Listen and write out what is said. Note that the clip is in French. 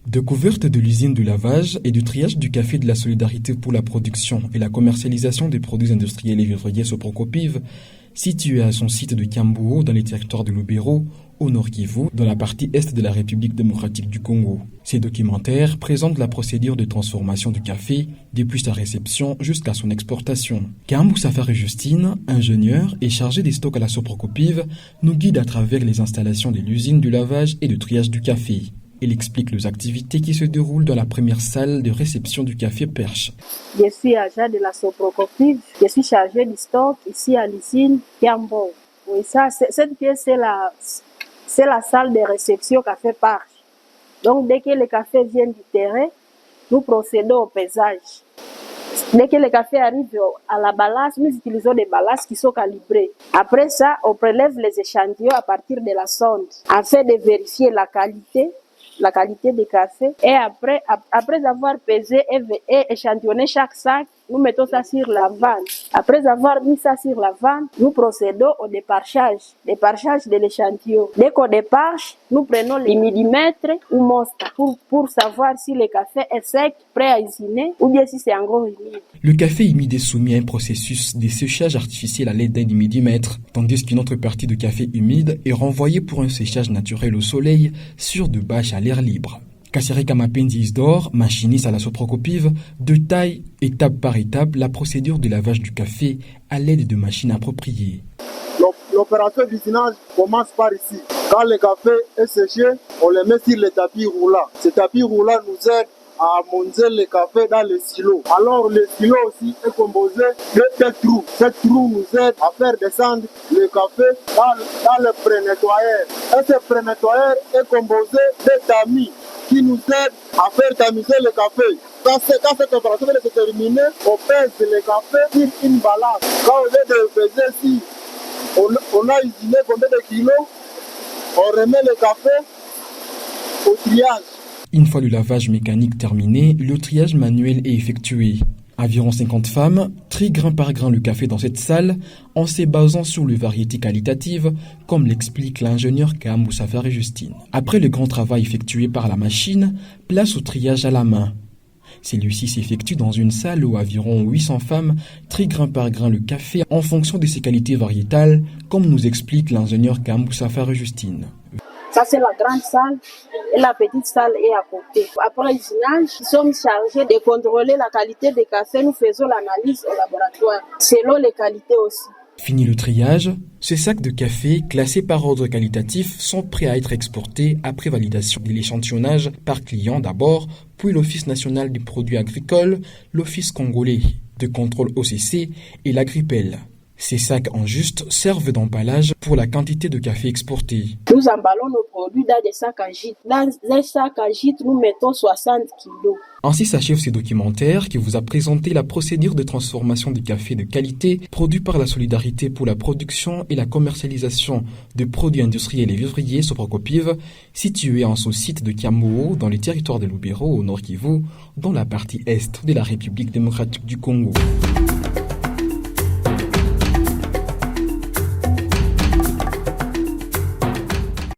Découverte de l'usine de lavage et du triage du café de la solidarité pour la production et la commercialisation des produits industriels et vivriers Soprocopiv, située à son site de Kiamboo dans les territoires de Lubero, au Nord Kivu, dans la partie est de la République démocratique du Congo. Ces documentaires présentent la procédure de transformation du café depuis sa réception jusqu'à son exportation. Kaambou Safari Justine, ingénieur et chargé des stocks à la Soprocopiv, nous guide à travers les installations de l'usine du lavage et de triage du café. Il explique les activités qui se déroulent dans la première salle de réception du café Perche. Je suis agent de la Soprocopiv. Je suis chargé du stock ici à l'usine Kiamboo. Oui, cette pièce, c'est la salle de réception café Perche. Donc, dès que le café vient du terrain, nous procédons au pesage. Dès que le café arrive à la balasse, nous utilisons des balasses qui sont calibrées. Après ça, on prélève les échantillons à partir de la sonde afin de vérifier la qualité des cafés. Et après avoir pesé et échantillonné chaque sac, nous mettons ça sur la vanne. Après avoir mis ça sur la vanne, nous procédons au déparchage de l'échantillon. Dès qu'on déparche, nous prenons les millimètres ou monstres pour savoir si le café est sec, prêt à usiner, ou bien si c'est encore humide. Le café humide est soumis à un processus de séchage artificiel à l'aide d'un millimètre, tandis qu'une autre partie de café humide est renvoyée pour un séchage naturel au soleil sur de bâches à l'air libre. Kassirika Mapenzi Isdor, machiniste à la Soprocopiv, détaille étape par étape la procédure de lavage du café à l'aide de machines appropriées. L'opération d'usinage commence par ici. Quand le café est séché, on le met sur le tapis roulant. Ce tapis roulant nous aide à monter le café dans les silos. Alors le silo aussi est composé de 7 trous. Ces trous nous aident à faire descendre le café dans le pré-nettoyeur. Et ce pré-nettoyeur est composé de tamis qui nous aident à faire tamiser le café. Quand cette opération est terminée, on pèse le café sur une balance. Quand on est de peser si on a usiné combien de kilos, on remet le café au triage. Une fois le lavage mécanique terminé, le triage manuel est effectué. Environ 50 femmes trient grain par grain le café dans cette salle en se basant sur les variétés qualitatives, comme l'explique l'ingénieur Kaambou Safari Justine. Après le grand travail effectué par la machine, place au triage à la main. Celui-ci s'effectue dans une salle où environ 800 femmes trient grain par grain le café en fonction de ses qualités variétales, comme nous explique l'ingénieur Kaambou Safari Justine. Ça, c'est la grande salle et la petite salle est à côté. Après l'usinage, nous sommes chargés de contrôler la qualité des cafés. Nous faisons l'analyse au laboratoire, selon les qualités aussi. Fini le triage, ces sacs de café classés par ordre qualitatif sont prêts à être exportés après validation de l'échantillonnage par client d'abord, puis l'Office national des produits agricoles, l'Office congolais de contrôle OCC et l'Agripel. Ces sacs en juste servent d'emballage pour la quantité de café exporté. Nous emballons nos produits dans des sacs à gîte. Dans les sacs à gîte, nous mettons 60 kilos. Ainsi s'achève ce documentaire qui vous a présenté la procédure de transformation du café de qualité produit par la Solidarité pour la production et la commercialisation de produits industriels et vivriers Soprocopiv, situé en son site de Kiamboo dans les territoires de Lubero au Nord Kivu, dans la partie est de la République démocratique du Congo.